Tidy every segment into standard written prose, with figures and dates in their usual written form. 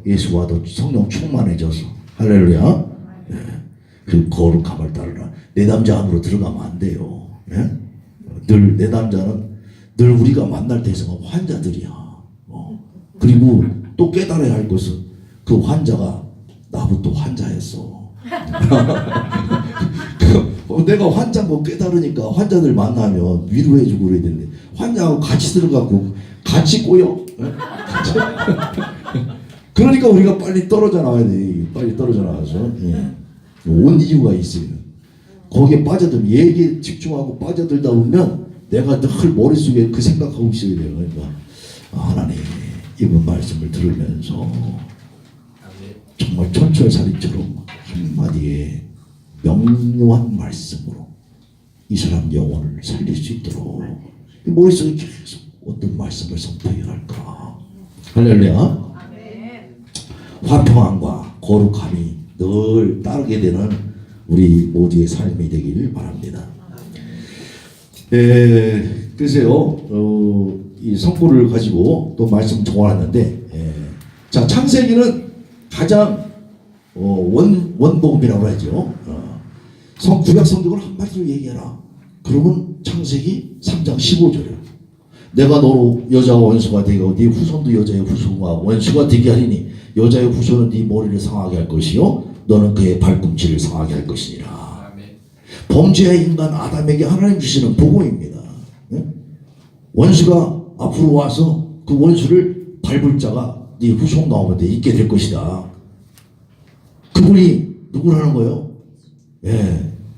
예수와도 성령 충만해져서 할렐루야. 예. 그 거룩함을 따르라. 내담자 안으로 들어가면 안 돼요. 예? 늘 내담자는 늘 우리가 만날 대상은 환자들이야. 그리고 또 깨달아야 할 것은 그 환자가 나부터 환자였어. 내가 환자고 깨달으니까 환자들 만나면 위로해주고 그래야 되는데 환자하고 같이 들어가고 같이 꼬여. 그러니까 우리가 빨리 떨어져 나와야 돼. 빨리 떨어져 나와서 온 이유가 있어요. 거기에 빠져들면 얘기에 집중하고 빠져들다 보면 내가 늘 머릿속에 그 생각하고 있어야 돼요. 그러니까 하나님 이번 말씀을 들으면서 정말 천철살인처럼 한마디의 명료한 말씀으로 이 사람 영혼을 살릴 수 있도록 머릿속에 계속 어떤 말씀을 선포해야 할까. 할렐루야. 화평함과 거룩함이 늘 따르게 되는 우리 모두의 삶이 되길 바랍니다. 글쎄요, 이 성구를 가지고 또 말씀 적어놨는데, 자, 창세기는 가장 원복음이라고 하죠. 구약 성경을 한마디로 얘기해라. 그러면 창세기 3장 15절이에요. 내가 너로 여자와 원수가 되고 네 후손도 여자의 후손과 원수가 되게 하리니 여자의 후손은 네 머리를 상하게 할 것이요 너는 그의 발꿈치를 상하게 할 것이니라. 범죄의 인간 아담에게 하나님 주시는 복음입니다. 원수가 앞으로 와서 그 원수를 밟을 자가 네 후손 가운데 있게 될 것이다. 그분이 누구라는 거예요?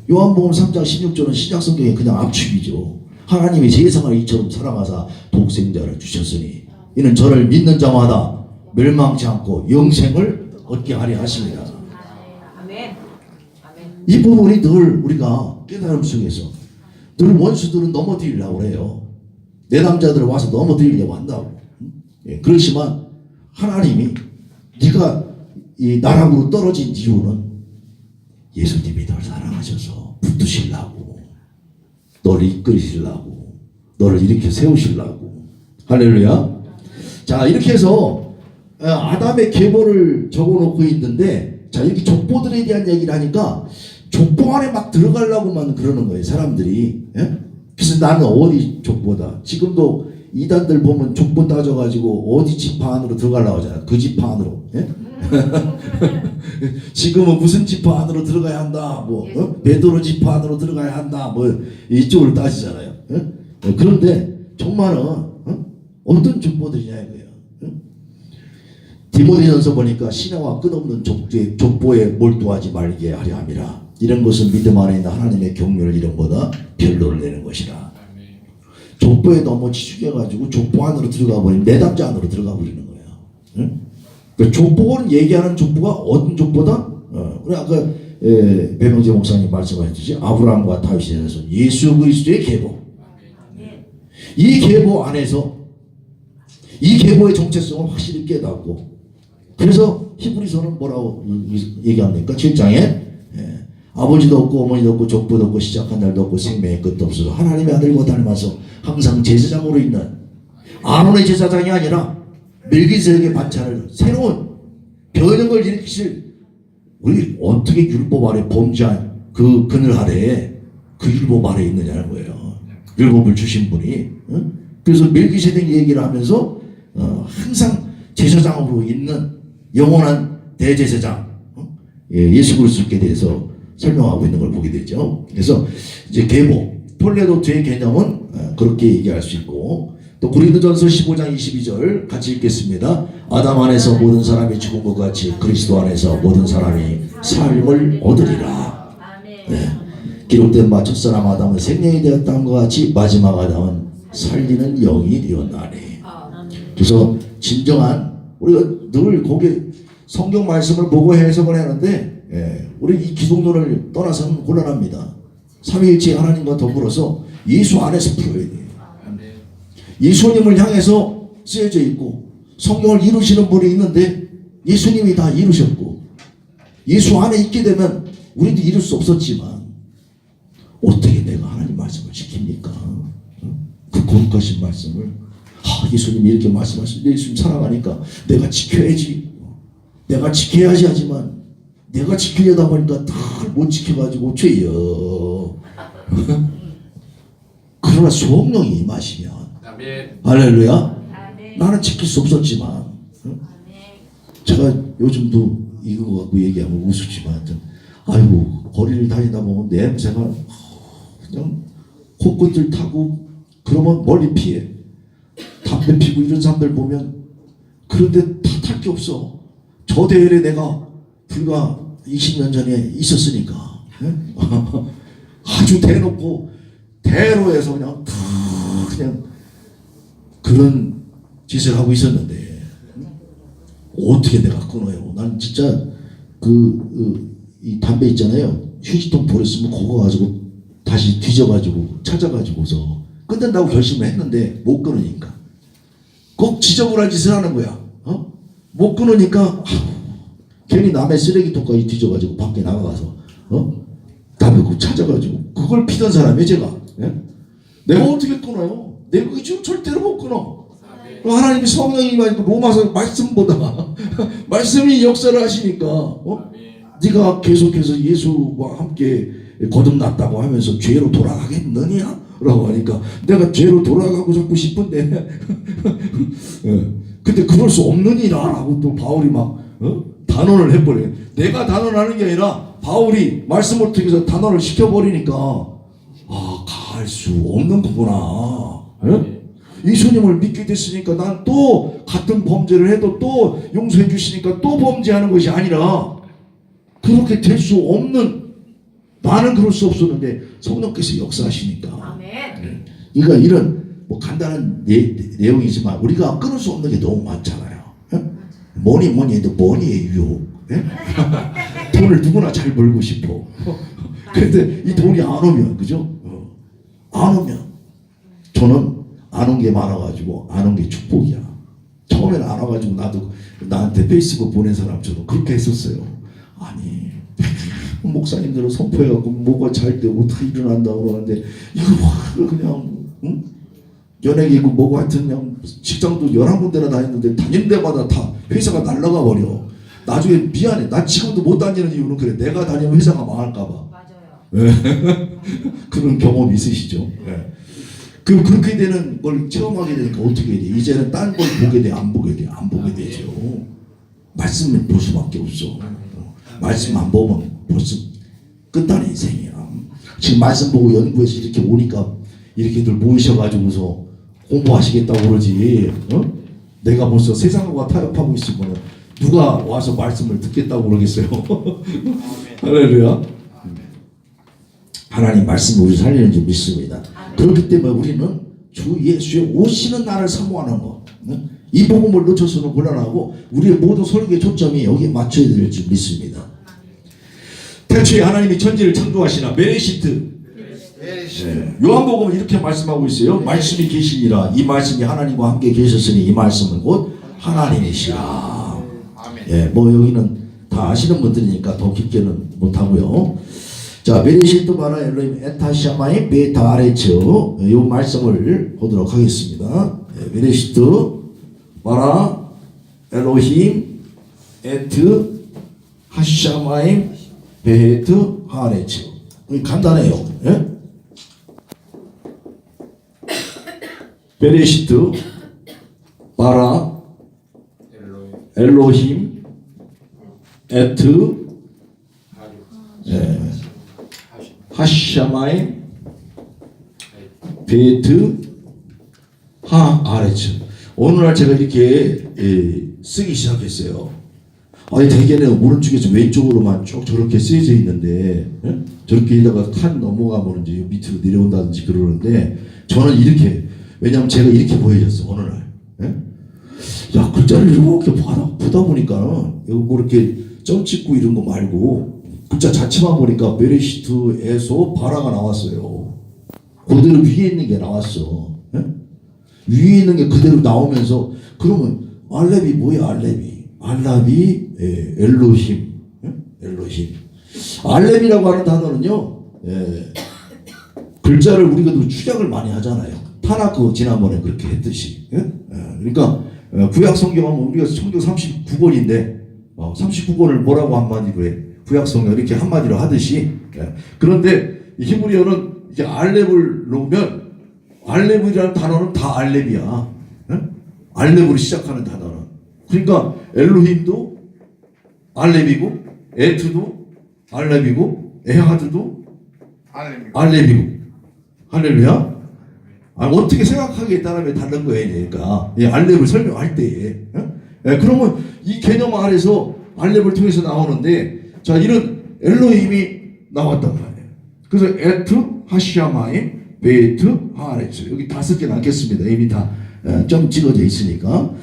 요한복음 3장 16절은 신약성경의 그냥 압축이죠. 하나님이 세상을 이처럼 사랑하사 독생자를 주셨으니 이는 저를 믿는 자마다 멸망치 않고 영생을 얻게 하려 하십니다. 이 부분이 늘 우리가 깨달음 속에서 늘 원수들은 넘어뜨리려고 해요. 내담자들을 와서 넘어뜨리려고 한다고. 그렇지만 하나님이 네가 이 나락으로 떨어진 이유는 예수님이 널 사랑하셔서 붙드시려고, 너를 이끌으시려고, 너를 이렇게 세우시려고. 할렐루야. 자, 이렇게 해서 아담의 계보를 적어놓고 있는데, 자, 이렇게 족보들에 대한 얘기를 하니까 족보 안에 막 들어가려고만 그러는 거예요, 사람들이. 그래서 나는 어디 족보다. 지금도 이단들 보면 족보 따져가지고 어디 지파 안으로 들어가려고 하잖아. 그 지파 안으로. 지금은 무슨 지파 안으로 들어가야 한다. 베드로 지파 안으로 들어가야 한다. 이쪽으로 따지잖아요. 그런데 정말은 어떤 족보들이냐 이거예요. 디모데전서 보니까 신화와 끝없는 족보에 몰두하지 말게 하려 함이라. 이런 것은 믿음 안에 있는 하나님의 경륜을 이름보다 별로를 내는 것이라. 족보에 너무 치중해가지고 족보 안으로 들어가 버리면 내담자 안으로 들어가 버리는 거예요. 그 족보는 얘기하는 족보가 어떤 족보다? 우리 아까 배명재 목사님 말씀하셨듯이 아브라함과 다윗에 대해서 예수 그리스도의 계보. 이 계보 안에서 이 계보의 정체성을 확실히 깨닫고, 그래서 히브리서는 뭐라고 얘기합니까? 7장에 아버지도 없고 어머니도 없고 족보도 없고 시작한 날도 없고 생명의 끝도 없어서 하나님의 아들과 닮아서 항상 제사장으로 있는 아론의 제사장이 아니라 멜기세덱의 반차를 새로운 변형을 일으키실, 우리 어떻게 율법 아래 범죄한 그 그늘 아래에 그 율법 아래에 있느냐는 거예요. 율법을 주신 분이. 그래서 멜기세덱 얘기를 하면서 항상 제사장으로 있는 영원한 대제사장 예수 그리스도께 대해서 설명하고 있는 걸 보게 되죠. 그래서 이제 계보, 톨레도트의 개념은 그렇게 얘기할 수 있고, 또 고린도전서 15장 22절 같이 읽겠습니다. 아담 안에서 모든 사람이 죽은 것 같이 그리스도 안에서 모든 사람이 삶을 얻으리라. 기록된 바 첫사람 아담은 생명이 되었다는 것 같이 마지막 아담은 살리는 영이 되었나니. 그래서 진정한, 우리가 늘 거기에 성경 말씀을 보고 해석을 하는데 우리 이 기독론을 떠나서는 곤란합니다. 삼위일체 하나님과 더불어서 예수 안에서 풀어야 돼요. 예수님을 향해서 쓰여져 있고 성경을 이루시는 분이 있는데 예수님이 다 이루셨고, 예수 안에 있게 되면 우리도 이룰 수 없었지만 어떻게 내가 하나님 말씀을 지킵니까? 그 거룩하신 말씀을 예수님이 이렇게 말씀하시는데 예수님 사랑하니까 내가 지켜야지. 내가 지켜야지 하지만 내가 지키려다 보니까 다 못 지켜가지고 죄여. 그러나 성령이 임하시면 할렐루야. 나는 지킬 수 없었지만 제가 요즘도 이거 갖고 얘기하면 우습지만 아이고 거리를 다니다 보면 냄새가 그냥 코끝을 타고 그러면 멀리 피해. 담배 피고 이런 사람들 보면 그런데 탓할 게 없어. 저 대열에 내가 불과 20년 전에 있었으니까 아주 대놓고 대로해서 그냥 그런 짓을 하고 있었는데 어떻게 내가 끊어요? 난 진짜 이 담배 있잖아요. 휴지통 버렸으면 그거 가지고 다시 뒤져가지고 찾아가지고서 끊는다고 결심을 했는데 못 끊으니까 꼭 지저분한 짓을 하는 거야. 못 끊으니까 괜히 남의 쓰레기통까지 뒤져가지고 밖에 나가서 담배 그 찾아가지고 그걸 피던 사람이에요 제가. 내가 어떻게 끊어요? 내가 지금 절대로 못 끊어. 하나님이 성령이 로마서 말씀보다 말씀이 역사를 하시니까 네가 계속해서 예수와 함께 거듭났다고 하면서 죄로 돌아가겠느냐? 라고 하니까 내가 죄로 돌아가고 자꾸 싶은데 근데 그럴 수 없느니라 라고 또 바울이 막 단언을 해버려요. 내가 단언하는 게 아니라 바울이 말씀을 통해서 단언을 시켜버리니까 갈 수 없는 거구나. 예수님을 믿게 됐으니까 난 또 같은 범죄를 해도 또 용서해 주시니까 또 범죄하는 것이 아니라 그렇게 될 수 없는 나는 그럴 수 없었는데 성령께서 역사하시니까 그러니까 이런 뭐 간단한 내용이지만 우리가 끊을 수 없는 게 너무 많잖아요. 뭐니 해도 머니의 유혹. 돈을 누구나 잘 벌고 싶어. 그런데 이 돈이 안 오면 그죠? 안 오면 저는 안 온 게 많아가지고 안 온 게 축복이야. 처음에는 안 와가지고 나도 나한테 페이스북 보낸 사람처럼 그렇게 했었어요. 아니 목사님들은 선포해갖고 뭐가 잘 되고 다 일어난다고 그러는데 이거 그냥 연예계고 뭐고 하여튼 그냥 직장도 11군데나 다녔는데 다니는 데마다 다 회사가 날라가 버려. 나중에 미안해. 나 지금도 못 다니는 이유는 그래. 내가 다니면 회사가 망할까봐. 맞아요. 그런 경험 있으시죠? 네. 그렇게 되는 걸 체험하게 되니까 어떻게 돼? 이제는 딴 걸 보게 돼? 안 보게 돼? 안 보게 되죠. 말씀을 볼 수밖에 없어. 말씀 안 보면 벌써 끝나는 인생이야. 지금 말씀 보고 연구해서 이렇게 오니까 이렇게들 모이셔가지고서 공부하시겠다고 그러지. 내가 벌써 세상과 타협하고 있으면 누가 와서 말씀을 듣겠다고 그러겠어요. 할렐루야. 하나님 말씀이 우리 살리는 줄 믿습니다. 그렇기 때문에 우리는 주 예수의 오시는 날을 사모하는 것. 이 복음을 놓쳐서는 곤란하고 우리의 모든 설교의 초점이 여기에 맞춰야 될 줄 믿습니다. 태초에 하나님이 천지를 창조하시나 메레시트. 요한복음은 이렇게 말씀하고 있어요. 말씀이 계시니라. 이 말씀이 하나님과 함께 계셨으니 이 말씀은 곧 하나님이시라. 뭐 여기는 다 아시는 분들이니까 더 깊게는 못하고요. 자, 베레시트 바라 엘로힘 에타 샤마임 베타 아레츠 이 말씀을 보도록 하겠습니다. 베레시트 바라 엘로힘 에트 하샤마임 베트 하레츠. 간단해요. 베레시트 바라 엘로힘 에트 하샤마임 베트 하아레츠. 오늘날 제가 이렇게 쓰기 시작했어요. 아니 대개는 오른쪽에서 왼쪽으로만 쭉 저렇게 쓰여져 있는데 저렇게다가 칸 넘어가면 이제 밑으로 내려온다든지 그러는데 저는 이렇게, 왜냐하면 제가 이렇게 보여졌어 어느 날. 야, 글자를 이렇게 보다 보니까 여기 뭐 이렇게 점 찍고 이런 거 말고 글자 자체만 보니까 베레시트에서 바라가 나왔어요. 그대로 위에 있는 게 나왔어. 위에 있는 게 그대로 나오면서 그러면 알렙이 뭐야? 알렙이 엘로힘. 엘로힘. 알렙이라고 하는 단어는요, 글자를 우리가 축약을 많이 하잖아요. 타나크 지난번에 그렇게 했듯이. 그러니까 구약 성경 하면 우리가 성경 39권인데 39권을 뭐라고 한마디로 해? 구약성경 이렇게 한마디로 하듯이. 그런데 히브리어는 이제 알렙을 놓으면 알렙이라는 단어는 다 알렙이야. 알렙으로 시작하는 단어는. 그러니까 엘로힘도 알렙이고 에트도 알렙이고 에하드도 알렙이고. 할렐루야. 어떻게 생각하기에 따라 다른 거예요. 그러니까 알렙을 설명할 때에. 그러면 이 개념 안에서 알렙을 통해서 나오는데, 자, 이런 엘로힘이 나왔단 말이에요. 그래서 에트, 하시아마임, 베이트, 하아레츠. 여기 5개 남겠습니다. 이미 다 점 찍어져 있으니까.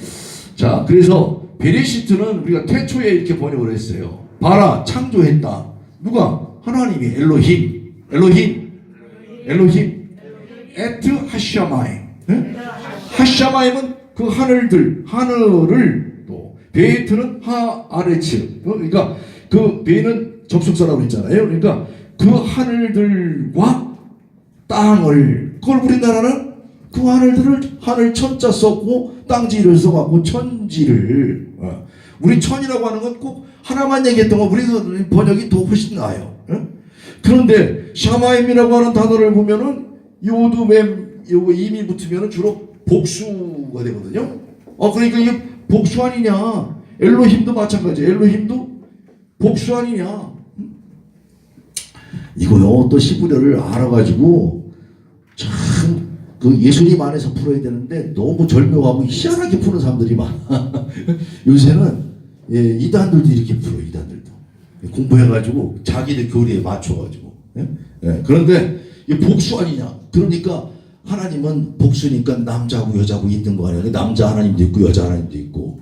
자, 그래서 베레시트는 우리가 태초에 이렇게 번역을 했어요. 봐라, 창조했다. 누가? 하나님이. 엘로힘. 에트 하샤마임. 하샤마임은 그 하늘을, 또 베이트는 하아레츠. 그러니까 그 베이는 접속사라고 했잖아요. 그러니까 그 하늘들과 땅을, 그걸 우리나라는 그 하늘들을 하늘 천자 썼고 땅지를 써갖고 천지를. 우리 천이라고 하는 건 꼭 하나만 얘기했던 거, 우리 번역이 더 훨씬 나아요. 그런데 샤마임이라고 하는 단어를 보면은 요드mem 요거 임이 붙으면은 주로 복수가 되거든요. 그러니까 이게 복수 아니냐? 엘로힘도 마찬가지. 엘로힘도 복수 아니냐? 이거요. 또 히브리어를 알아가지고 참 그 예수님 안에서 풀어야 되는데 너무 절묘하고 희한하게 푸는 사람들이 많아. 요새는 이단들도 이렇게 풀어. 이단들도 공부해가지고 자기들 교리에 맞춰가지고. 그런데 이 복수 아니냐? 그러니까 하나님은 복수니까 남자하고 여자하고 있는 거 아니야? 남자 하나님도 있고 여자 하나님도 있고.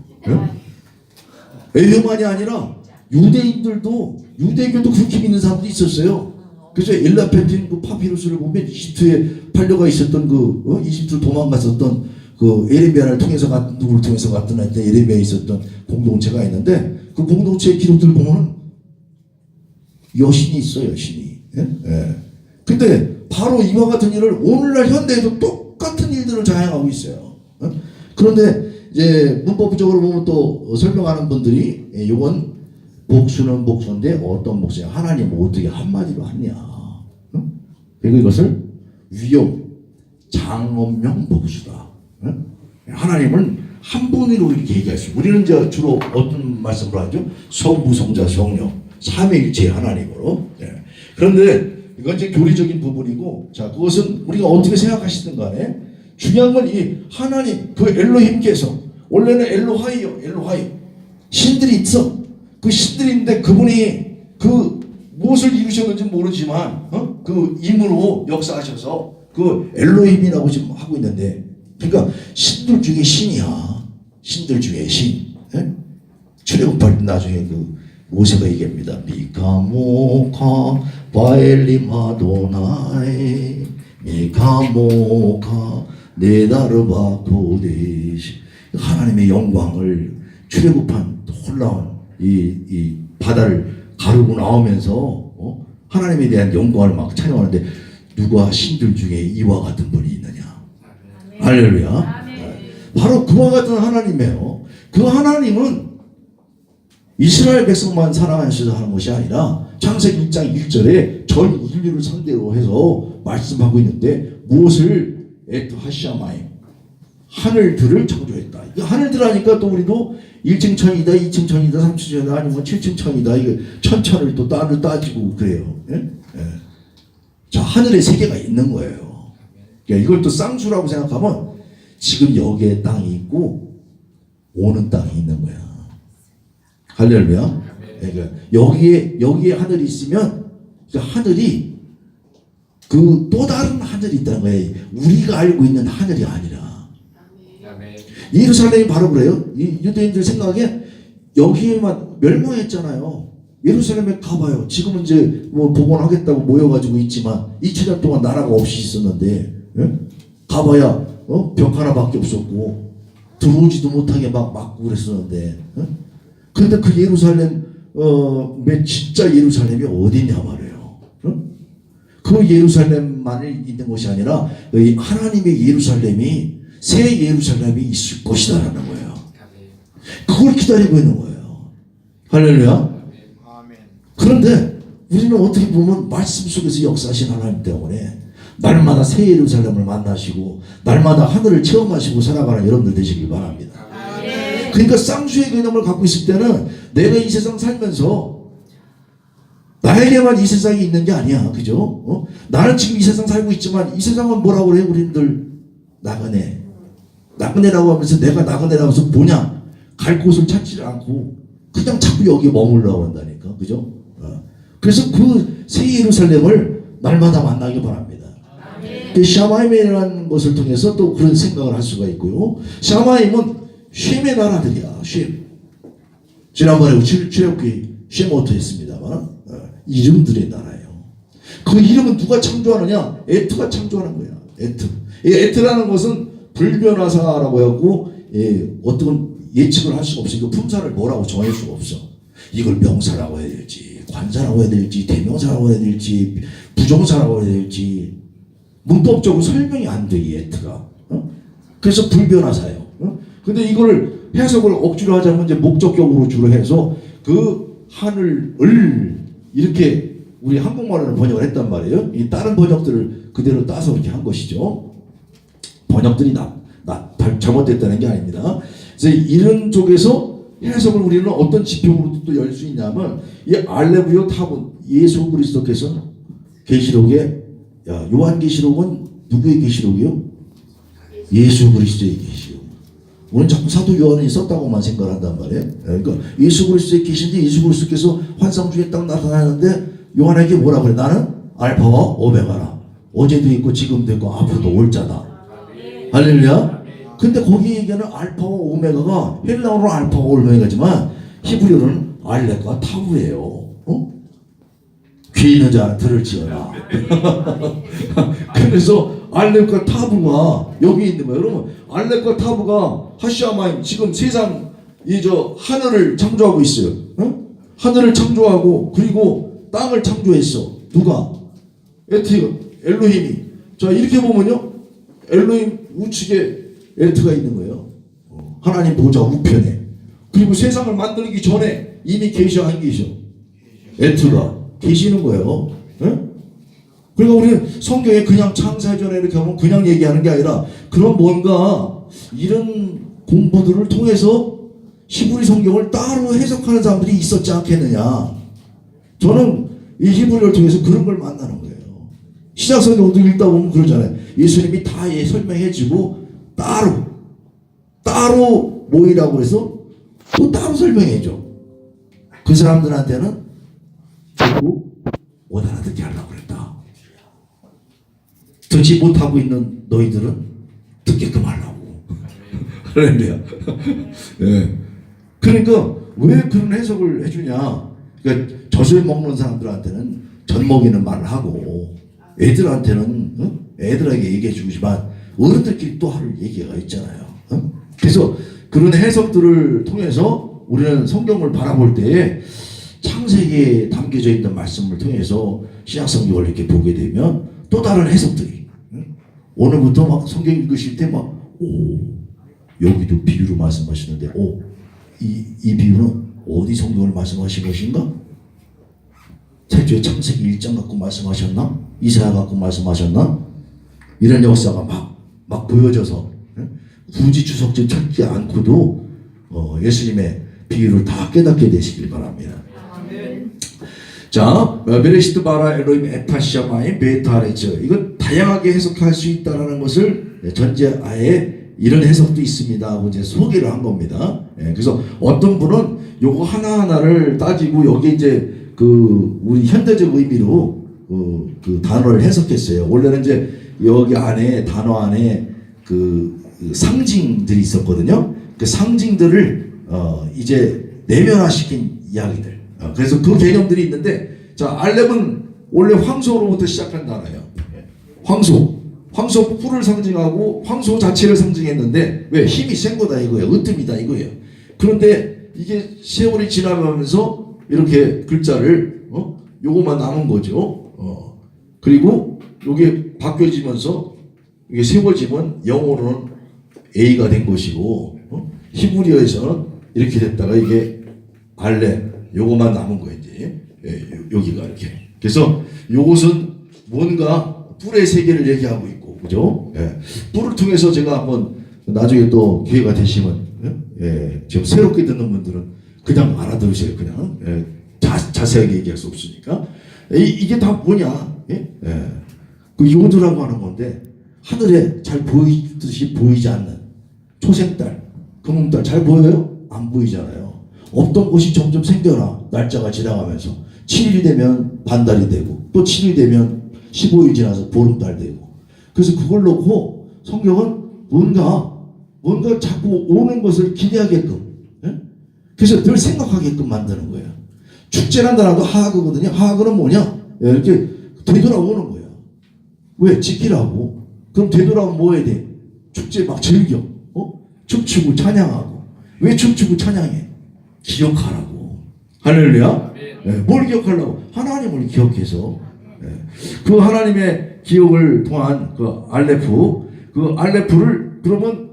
에휴만이 아니라 유대인들도, 유대교도 그렇게 믿는 사람들이 있었어요. 그래서 엘라페틴 그 파피루스를 보면 이집트에 팔려가 있었던 이집트로 도망갔었던 그 에레미야를 통해서 누구를 통해서 갔던 하여튼 에레미야에 있었던 공동체가 있는데, 그 공동체의 기록들 보면은 여신이 있어, 여신이. 근데 바로 이와 같은 일을 오늘날 현대에도 똑같은 일들을 자행하고 있어요. 그런데 이제 문법적으로 보면 또 설명하는 분들이 이건 복수는 복수인데 어떤 복수냐? 하나님 어떻게 한마디로 하냐? 그리고 이것을 위용, 장엄명 복수다. 하나님은 한 분으로 이렇게 얘기했어요. 우리는 이제 주로 어떤 말씀을 하죠? 성부, 성자, 성령, 삼위일체 하나님으로. 그런데 이건 이제 교리적인 부분이고, 자, 그것은 우리가 어떻게 생각하시든 간에 중요한 건 이 하나님, 그 엘로힘께서, 원래는 엘로하이 신들이 있어. 그 신들인데 그분이 그 무엇을 이루셨는지 모르지만 그 임으로 역사하셔서 그 엘로힘이라고 지금 하고 있는데, 그러니까 신들 중에 신이야. 신들 중에 신. 출애굽할 때 나중에 그 모세가 얘기합니다. 미카모카 바엘리마도나이 미카모카 네다르바 고데시. 하나님의 영광을 출애굽한 놀라운 이 바다를 가르고 나오면서 하나님에 대한 영광을 막 찬양하는데, 누가 신들 중에 이와 같은 분이 있느냐? 할렐루야. 바로 그와 같은 하나님이에요. 그 하나님은 이스라엘 백성만 사랑하셔서 하는 것이 아니라 창세기 1장 1절에 전 인류를 상대로 해서 말씀하고 있는데, 무엇을? 에트 하시아마임, 하늘들을 창조했다. 이 하늘들 하니까 또 우리도 1층 천이다, 2층 천이다, 3층 천이다, 아니면 7층 천이다, 이거 천천을 또 따로 따지고 그래요. 자, 하늘에 세계가 있는 거예요. 그러니까 이걸 또 쌍수라고 생각하면 지금 여기에 땅이 있고 오는 땅이 있는 거야. 할렐루야. 그러니까 여기에 하늘이 있으면 그 하늘이 그 또 다른 하늘이 있다는 거예요. 우리가 알고 있는 하늘이 아니라. 예루살렘이 바로 그래요. 이 유대인들 생각에 여기에만 멸망했잖아요. 예루살렘에 가봐요. 지금은 이제 뭐 복원하겠다고 모여가지고 있지만 2000년 동안 나라가 없이 있었는데, 가봐야 벽 하나밖에 없었고 들어오지도 못하게 막 막고 그랬었는데, 그런데 그 예루살렘 진짜 예루살렘이 어디냐 말이에요. 그 예루살렘만을 있는 것이 아니라 하나님의 예루살렘이, 새 예루살렘이 있을 것이다라는 거예요. 그걸 기다리고 있는 거예요. 할렐루야. 아멘. 그런데 우리는 어떻게 보면 말씀 속에서 역사하신 하나님 때문에 날마다 새 예루살렘을 만나시고 날마다 하늘을 체험하시고 살아가는 여러분들 되시길 바랍니다. 그러니까 쌍수의 개념을 갖고 있을 때는 내가 이 세상 살면서 나에게만 이 세상이 있는 게 아니야. 그죠? 나는 지금 이 세상 살고 있지만 이 세상은 뭐라고 그래? 우리들 나그네. 나그네라고 하면서 내가 나그네라고 해서 뭐냐? 갈 곳을 찾지 않고 그냥 자꾸 여기에 머물러고 한다니까. 그죠? 그래서 그 새 예루살렘을 날마다 만나기 바랍니다. 샤마임이라는 것을 통해서 또 그런 생각을 할 수가 있고요. 샤마임은 쉔의 나라들이야. 쉔. 지난번에 출애굽기 쉔부터 했습니다만 이름들의 나라예요. 그 이름은 누가 창조하느냐? 에트가 창조하는 거야. 에트. 이 에트라는 것은 불변화사라고 해갖고 어떤 예측을 할 수가 없어. 이거 품사를 뭐라고 정할 수가 없어. 이걸 명사라고 해야 될지, 관사라고 해야 될지, 대명사라고 해야 될지, 부정사라고 해야 될지 문법적으로 설명이 안 돼. 이 에트가. 그래서 불변화사예요. 근데 이걸 해석을 억지로 하자면 이제 목적격으로 주로 해서 그 하늘을 이렇게 우리 한국말로 번역을 했단 말이에요. 이 다른 번역들을 그대로 따서 이렇게 한 것이죠. 번역들이 잘못됐다는 게 아닙니다. 그래서 이런 쪽에서 해석을 우리는 어떤 지평으로 또 열 수 있냐면 이 알레브요 탑은 예수 그리스도께서 계시록에 요한계시록은 누구의 계시록이요? 예수 그리스도의 계시록. 우리는 자꾸 사도 요한이 썼다고만 생각을 한단 말이에요. 그러니까 예수 그리스도의 계신데 예수 그리스도께서 환상 중에 딱 나타나는데 요한에게 뭐라 그래? 나는 알파와 오메가라. 어제도 있고 지금도 있고 앞으로도 올 자다. 할렐루야. 근데 거기 얘기하는 알파와 오메가가 헬라어로 알파와 오메가지만 히브리어는 알렉과 타우예요. 귀 있는 자 들을지어라. 그래서 알렉과 타부가 여기 있는 거예요. 여러분 알렉과 타부가 하샤마임 지금 세상 하늘을 창조하고 있어요. 하늘을 창조하고 그리고 땅을 창조했어. 누가? 엘로힘이. 자 이렇게 보면요 엘로힘 우측에 에트가 있는 거예요. 하나님 보좌 우편에. 그리고 세상을 만들기 전에 이미 계셔 안 계셔? 에트가 계시는 거예요. 그러니까 우리는 성경에 그냥 창세전에 이렇게 하면 그냥 얘기하는 게 아니라 그런 뭔가 이런 공부들을 통해서 히브리 성경을 따로 해석하는 사람들이 있었지 않겠느냐. 저는 이 히브리를 통해서 그런 걸 만나는 거예요. 신약성경도 읽다 보면 그러잖아요. 예수님이 다 설명해주고 따로 모이라고 해서 또 따로 설명해줘. 그 사람들한테는 듣고 못 알아듣게 하려고 그랬다. 듣지 못하고 있는 너희들은 듣게끔 하려고. 할렐루야. 네. 그러니까 왜 그런 해석을 해주냐. 그러니까 젖을 먹는 사람들한테는 젖 먹이는 말을 하고 애들한테는 애들에게 얘기해 주지만 어른들끼리 또 할 얘기가 있잖아요. 그래서 그런 해석들을 통해서 우리는 성경을 바라볼 때에 창세기에 담겨져 있는 말씀을 통해서 신약성경을 이렇게 보게 되면 또 다른 해석들이 오늘부터 막 성경 읽으실 때 막 여기도 비유로 말씀하시는데 이 비유는 어디 성경을 말씀하신 것인가? 태초에 창세기 1장 갖고 말씀하셨나? 이사야 갖고 말씀하셨나? 이런 역사가 막 보여져서 굳이 주석진 찾지 않고도 예수님의 비유를 다 깨닫게 되시길 바랍니다. 자, 베레시트 바라 엘로임 에타시아마인 베타레츠. 이건 다양하게 해석할 수 있다는 것을 전제하에 이런 해석도 있습니다 하고 이제 소개를 한 겁니다. 그래서 어떤 분은 요거 하나하나를 따지고 여기 이제 우리 현대적 의미로 그 단어를 해석했어요. 원래는 이제 여기 안에 단어 안에 상징들이 있었거든요. 그 상징들을 이제 내면화시킨 이야기들. 그래서 그 개념들이 있는데, 자 알렙은 원래 황소로부터 시작한 단어예요. 황소 뿔을 상징하고 황소 자체를 상징했는데 왜 힘이 센 거다 이거예요. 으뜸이다 이거예요. 그런데 이게 세월이 지나가면서 이렇게 글자를 요거만 남은 거죠. 그리고 요게 바뀌어지면서 이게 세워지면 영어로는 A가 된 것이고 히브리어에서는 이렇게 됐다가 이게 알렙 요것만 남은 거예요 이제. 여기가 이렇게. 그래서 요것은 뭔가 뿔의 세계를 얘기하고 있고, 그죠? 뿔을 통해서 제가 한번 나중에 또 기회가 되시면, 지금 새롭게 듣는 분들은 그냥 알아들으세요. 그냥 자세하게 얘기할 수 없으니까. 이게 다 뭐냐? 그 요도라고 하는 건데 하늘에 잘 보이듯이 보이지 않는 초생달, 금음달 잘 보여요? 안 보이잖아요. 없던 곳이 점점 생겨나. 날짜가 지나가면서 7일이 되면 반달이 되고 또 7일이 되면 15일 지나서 보름달 되고. 그래서 그걸 놓고 성경은 뭔가 자꾸 오는 것을 기대하게끔, 그래서 늘 생각하게끔 만드는 거예요. 축제란 단어도 하하거든요. 하하거는 뭐냐? 이렇게 되돌아오는 거예요. 왜? 지키라고. 그럼 되돌아오면 뭐 해야 돼? 축제 막 즐겨. 춤추고 찬양하고. 왜 춤추고 찬양해? 기억하라고. 할렐루야. 뭘 기억하려고? 하나님을 기억해서. 그 하나님의 기억을 통한 그 알레프를 그러면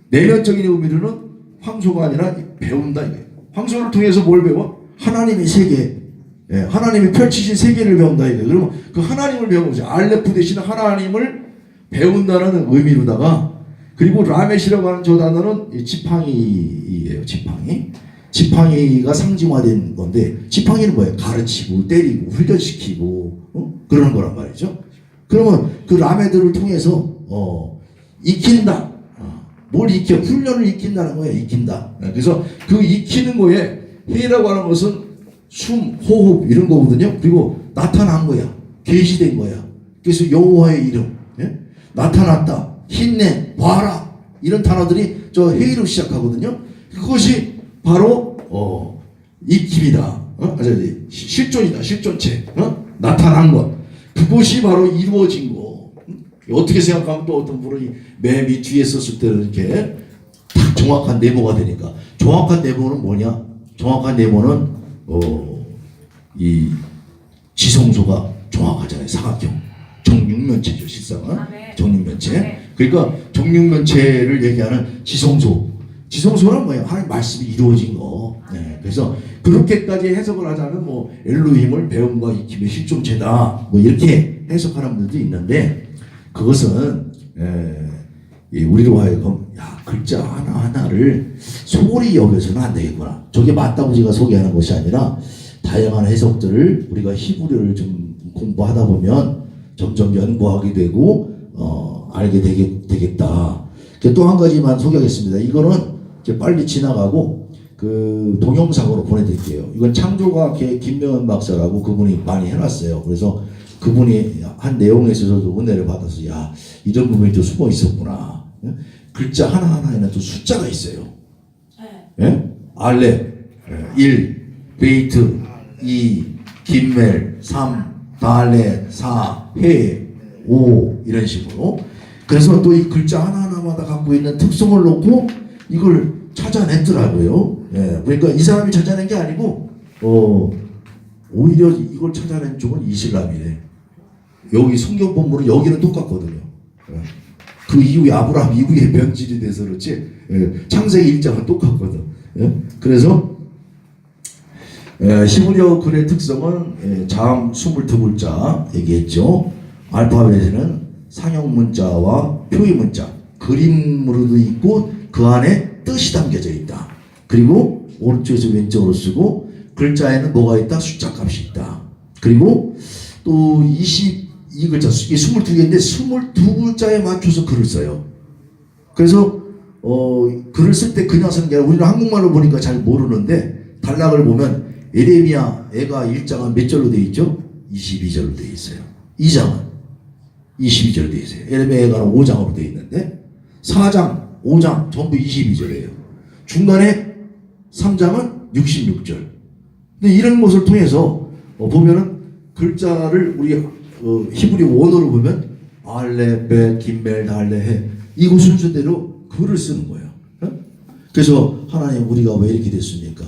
내면적인 의미로는 황소가 아니라 배운다 이거예요. 황소를 통해서 뭘 배워? 하나님의 세계, 하나님이 펼치신 세계를 배운다 이거예요. 그러면 그 하나님을 배우는 거죠. 알레프 대신 하나님을 배운다는 의미로다가, 그리고 라멧이라고 하는 저 단어는 지팡이예요. 지팡이가 상징화된 건데, 지팡이는 뭐예요? 가르치고 때리고 훈련시키고 그러는 거란 말이죠. 그러면 그 라메들을 통해서 익힌다. 뭘 익혀? 훈련을 익힌다는 거예요. 익힌다. 그래서 그 익히는 거에 회라고 하는 것은 숨, 호흡 이런 거거든요. 그리고 나타난 거야. 계시된 거야. 그래서 여호와의 이름, 나타났다, 힘내, 봐라 이런 단어들이 저 회의로 시작하거든요. 그것이 바로 익힘이다. 실존이다. 실존체. 나타난 것. 그것이 바로 이루어진 거. 어떻게 생각하면 또 어떤 분이 맨 밑 뒤에 썼을 때는 이렇게 딱 정확한 네모가 되니까. 정확한 네모는 뭐냐? 정확한 네모는 이 지성소가 정확하잖아요. 사각형. 정육면체죠. 실상은. 정육면체. 그러니까 정육면체를 얘기하는 지성소는 뭐예요? 하나님 말씀이 이루어진 거. 그래서 그렇게까지 해석을 하자면 뭐 엘로힘을 배움과 익힘의 실존체다. 뭐 이렇게 해석하는 분들도 있는데, 그것은 우리로 하여금 글자 하나하나를 소홀히 여겨서는 안 되겠구나. 저게 맞다고 제가 소개하는 것이 아니라 다양한 해석들을 우리가 히브리어를 좀 공부하다 보면 점점 연구하게 되고 알게 되겠다. 또 한 가지만 소개하겠습니다. 이거는 이제 빨리 지나가고 그 동영상으로 보내드릴게요. 이건 창조과학회 김명현 박사라고 그분이 많이 해놨어요. 그래서 그분이 한 내용에 있어서도 은혜를 받아서 이런 부분이 또 숨어 있었구나. 글자 하나하나에는 또 숫자가 있어요. 알렙 1, 베이트 2, 김멜 3, 달렛 4, 해 5 이런 식으로. 그래서 또 이 글자 하나하나마다 갖고 있는 특성을 놓고 이걸 찾아냈더라고요. 그러니까 이 사람이 찾아낸 게 아니고 오히려 이걸 찾아낸 쪽은 이슬람이래. 여기 성경 본문은 여기는 똑같거든요. 그 이후에 아브라함 이후에 변질이 돼서 그렇지 창세기 1장은 똑같거든. 그래서 히브리어 글의 특성은 자음 22글자 얘기했죠. 알파벳에는 상형 문자와 표의 문자, 그림으로도 있고 그 안에 뜻이 담겨져 있다. 그리고 오른쪽에서 왼쪽으로 쓰고 글자에는 뭐가 있다? 숫자 값이 있다. 그리고 또 22글자, 이게 22개인데 22글자에 맞춰서 글을 써요. 그래서 글을 쓸 때 그냥 쓰는 게 아니라 우리는 한국말로 보니까 잘 모르는데 단락을 보면 에레미야 애가 1장은 몇 절로 되어 있죠? 22절로 되어 있어요. 2장은 22절로 되어 있어요. 에레미야 애가는 5장으로 되어 있는데 4장, 5장 전부 22절이에요. 중간에 3장은 66절. 근데 이런 것을 통해서 보면은 글자를 우리 히브리 원어로 보면 알레, 베, 김멜, 달레, 해 이거 순서대로 글을 쓰는 거예요. 그래서 하나님 우리가 왜 이렇게 됐습니까?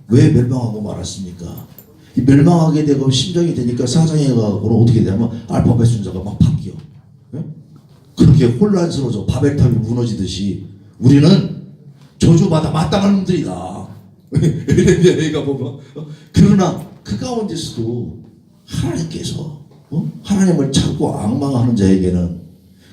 왜 멸망하고 말았습니까? 이 멸망하게 되고 심정이 되니까 사장에 가고는 어떻게 되냐면 알파벳 순서가 막 바뀌어. 그렇게 혼란스러워져. 바벨탑이 무너지듯이 우리는 저주받아 마땅한 놈들이다. 에레미야가 보면 그러나 그 가운데서도 하나님께서 하나님을 찾고 앙망하는 자에게는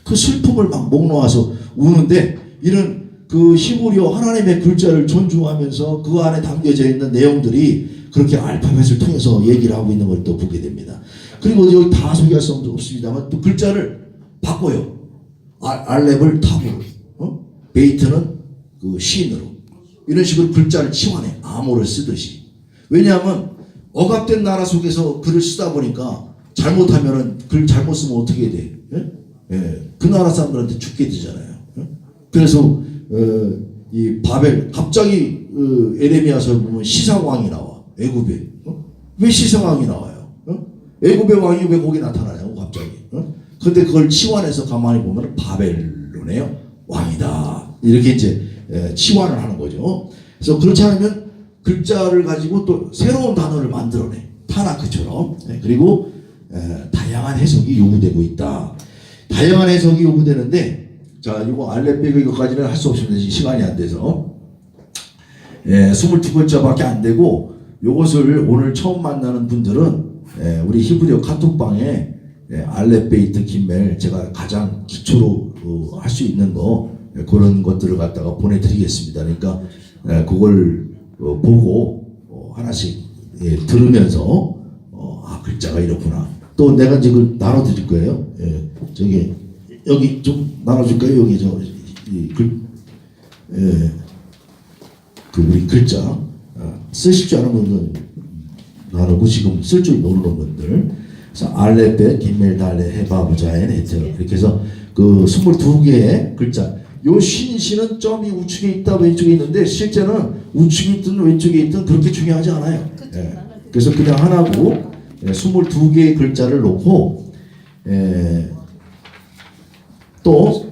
그 슬픔을 막 목 놓아서 우는데 이런 그 히브리어 하나님의 글자를 존중하면서 그 안에 담겨져 있는 내용들이 그렇게 알파벳을 통해서 얘기를 하고 있는 걸 또 보게 됩니다. 그리고 여기 다 소개할 수 없습니다만 또 글자를 바꿔요. 알렙을 탑으로, 베이트는 그 시인으로 이런 식으로 글자를 치환해. 암호를 쓰듯이. 왜냐하면 억압된 나라 속에서 글을 쓰다 보니까 잘못하면은 글 잘못 쓰면 어떻게 돼? 예? 예. 그 나라 사람들한테 죽게 되잖아요. 예? 그래서 이 바벨 갑자기 에레미야서 보면 시사왕이 나와. 애굽에. 왜 시사왕이 나와요? 애굽의 왕이 왜 거기 나타나냐고 갑자기. 근데 그걸 치환해서 가만히 보면 바벨론의 왕이다. 이렇게 이제 치환을 하는 거죠. 그래서 그렇지 않으면 글자를 가지고 또 새로운 단어를 만들어내. 타나크처럼. 그리고 다양한 해석이 요구되고 있다. 다양한 해석이 요구되는데 자, 이거 알렙 이거까지는 할 수 없습니다. 시간이 안 돼서. 22글자밖에 안 되고 요것을 오늘 처음 만나는 분들은 우리 히브리어 카톡방에 알렙 베이트 김멜 제가 가장 기초로 할 수 있는 거 그런 것들을 갖다가 보내드리겠습니다. 그러니까 그걸 보고 하나씩 들으면서 글자가 이렇구나. 또 내가 지금 나눠드릴 거예요. 저기 여기 좀 나눠줄까요? 여기 그 우리 글자 쓰실 줄 아는 분들 나누고 지금 쓸 줄 모르는 분들. 그래서 알렙벳, 김멜, 달레, 헤바브, 자엔, 헤터 이렇게 해서 그 22개의 글자. 요 시는 점이 우측에 있다 왼쪽에 있는데 실제는 우측에 있든 왼쪽에 있든 그렇게 중요하지 않아요. 그래서 그냥 하나고 22개의 글자를 놓고 또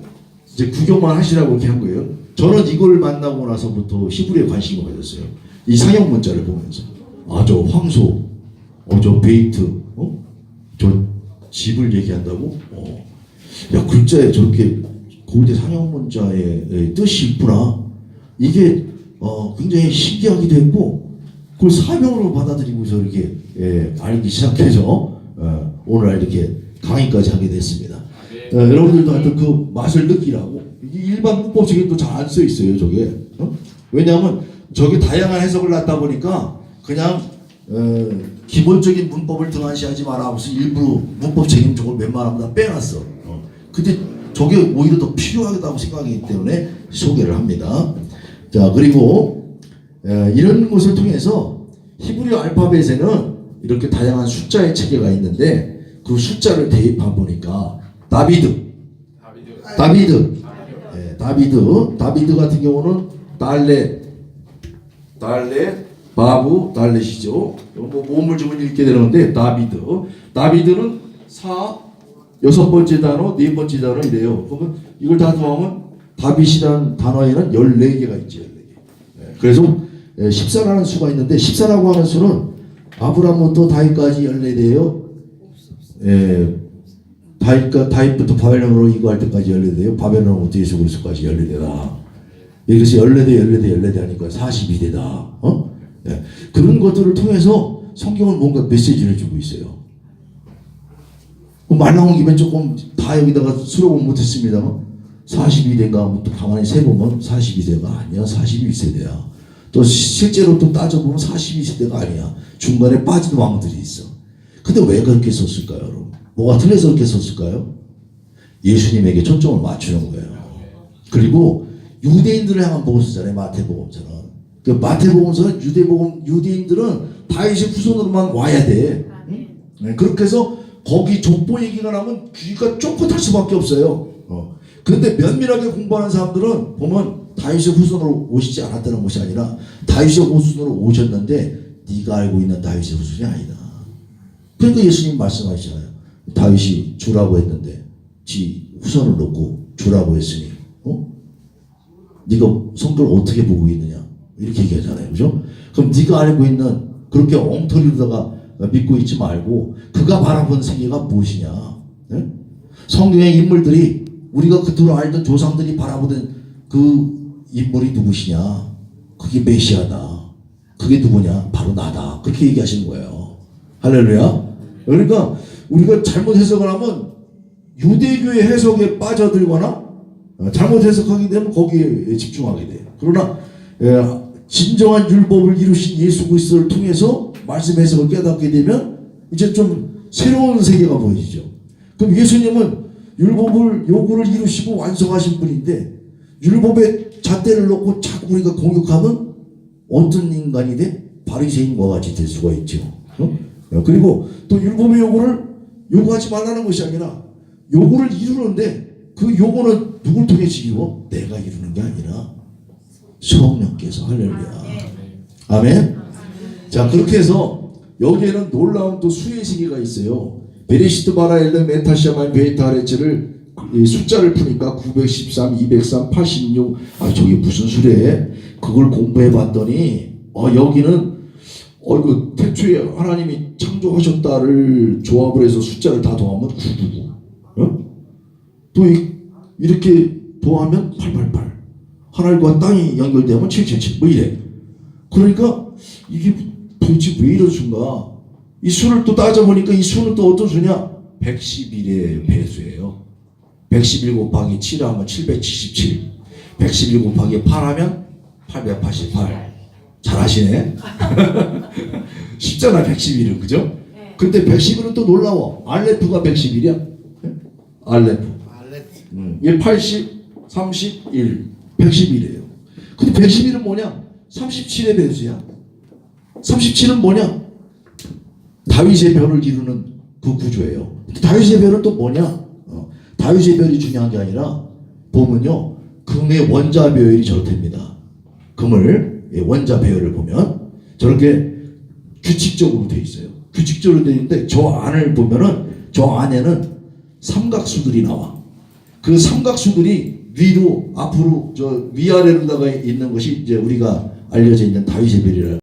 이제 구경만 하시라고 이렇게 한 거예요. 저는 이걸 만나고 나서부터 히브리에 관심이 가졌어요. 이 상형 문자를 보면서 저 황소, 저 베이트, 저 집을 얘기한다고? 야 글자에 저렇게 고대 상형 문자의 뜻이 있구나. 이게 굉장히 신기하기도 했고 그걸 사명으로 받아들이고서 이렇게 알기 시작해서 오늘 이렇게 강의까지 하게 됐습니다. 여러분들도 하여튼 그 맛을 느끼라고. 이게 일반 문법책에 또 잘 안 써 있어요, 저게. 왜냐하면 저게 다양한 해석을 놨다 보니까 그냥 기본적인 문법을 등한시하지 마라 하면서 일부러 문법 책임적으로 웬만하면 다 빼놨어. 근데 저게 오히려 더 필요하다고 생각하기 때문에 소개를 합니다. 자, 그리고 이런 것을 통해서 히브리어 알파벳에는 이렇게 다양한 숫자의 체계가 있는데 그 숫자를 대입해 보니까 다비드 같은 경우는 달렛, 바부, 달렛이죠. 뭐 모음을 주면 읽게 되는데 다비드는 여섯 번째 단어, 네 번째 단어 이래요. 그러면 이걸 다 더하면 다빗이라는 단어에는 14개가 있죠. 14개. 그래서 14라는 수가 있는데 14라고 하는 수는 아브라함부터 다윗까지 14대예요. 다윗부터 바벨론으로 이거할 때까지 14대요. 바벨론부터 예수 그리스도까지 14대다. 여기서 14대 하니까 42대다. 그런 것들을 통해서 성경은 뭔가 메시지를 주고 있어요. 말 나온 김에 조금 다 여기다가 수록은 못했습니다만 42대인가 또 가만히 세보면 42세가 아니야. 41세대야. 또 실제로 또 따져보면 42세대가 아니야. 중간에 빠진 왕들이 있어. 근데 왜 그렇게 썼을까요, 여러분? 뭐가 틀려서 그렇게 썼을까요? 예수님에게 초점을 맞추는 거예요. 그리고 유대인들을 향한 복음서잖아요. 마태복음서는. 그 마태복음서는 유대인들은 다윗의 후손으로만 와야 돼. 응? 그렇게 해서 거기 족보 얘기가 나면 귀가 쫑긋할 수밖에 없어요. 그런데 면밀하게 공부하는 사람들은 보면 다윗의 후손으로 오시지 않았다는 것이 아니라 다윗의 후손으로 오셨는데 네가 알고 있는 다윗의 후손이 아니다. 그러니까 예수님 말씀하시잖아요. 다윗이 주라고 했는데 지 후손을 놓고 주라고 했으니 네가 성경을 어떻게 보고 있느냐 이렇게 얘기하잖아요. 그죠? 그럼 네가 알고 있는 그렇게 엉터리로다가 믿고 있지 말고 그가 바라본 세계가 무엇이냐. 네? 성경의 인물들이 우리가 그토록 알던 조상들이 바라보던 그 인물이 누구시냐. 그게 메시아다. 그게 누구냐? 바로 나다. 그렇게 얘기하시는 거예요. 할렐루야. 그러니까 우리가 잘못 해석을 하면 유대교의 해석에 빠져들거나 잘못 해석하게 되면 거기에 집중하게 돼요. 그러나 진정한 율법을 이루신 예수 그리스도를 통해서 말씀 해석을 깨닫게 되면 이제 좀 새로운 세계가 보이죠. 그럼 예수님은 율법을 요구를 이루시고 완성하신 분인데 율법에 잣대를 놓고 자꾸 우리가 공격하면 어떤 인간이 돼? 바리새인과 같이 될 수가 있죠. 그리고 또 율법의 요구를 요구하지 말라는 것이 아니라 요구를 이루는데 그 요구는 누굴 통해서 이루어? 내가 이루는 게 아니라 성령께서. 할렐루야. 아멘. 자, 그렇게 해서 여기에는 놀라운 또 수의 세계가 있어요. 베레시트 바라 엘레 메타시아만 베이타 아레츠를 숫자를 푸니까 913, 203, 86. 저게 무슨 수래? 그걸 공부해 봤더니 여기는 이거 태초에 하나님이 창조하셨다를 조합을 해서 숫자를 다 더하면 999. 또 이렇게 더하면 888. 하늘과 땅이 연결되면 777. 뭐 이래. 그러니까 이게 도대체 왜 이런 수인가? 이 수를 또 따져보니까 이 수는 또 어떤 수냐? 111의 배수예요. 111 곱하기 7 하면 777. 111 곱하기 8 하면 888. 잘하시네. 쉽잖아 111은. 그죠? 근데 111은 또 놀라워. 알레프가 111이야. 알레프. 1, 80, 31. 111이에요. 근데 111은 뭐냐? 37의 배수야. 37은 뭐냐? 다윗의 별을 이루는 그 구조예요. 다윗의 별은 또 뭐냐? 다윗의 별이 중요한 게 아니라 보면요, 금의 원자 배열이 저렇답니다. 금을 원자 배열을 보면 저렇게 규칙적으로 돼 있어요. 규칙적으로 돼 있는데 저 안을 보면은 저 안에는 삼각수들이 나와. 그 삼각수들이 위로 앞으로 저 위아래로다가 있는 것이 이제 우리가 알려져 있는 다윗의 별이라.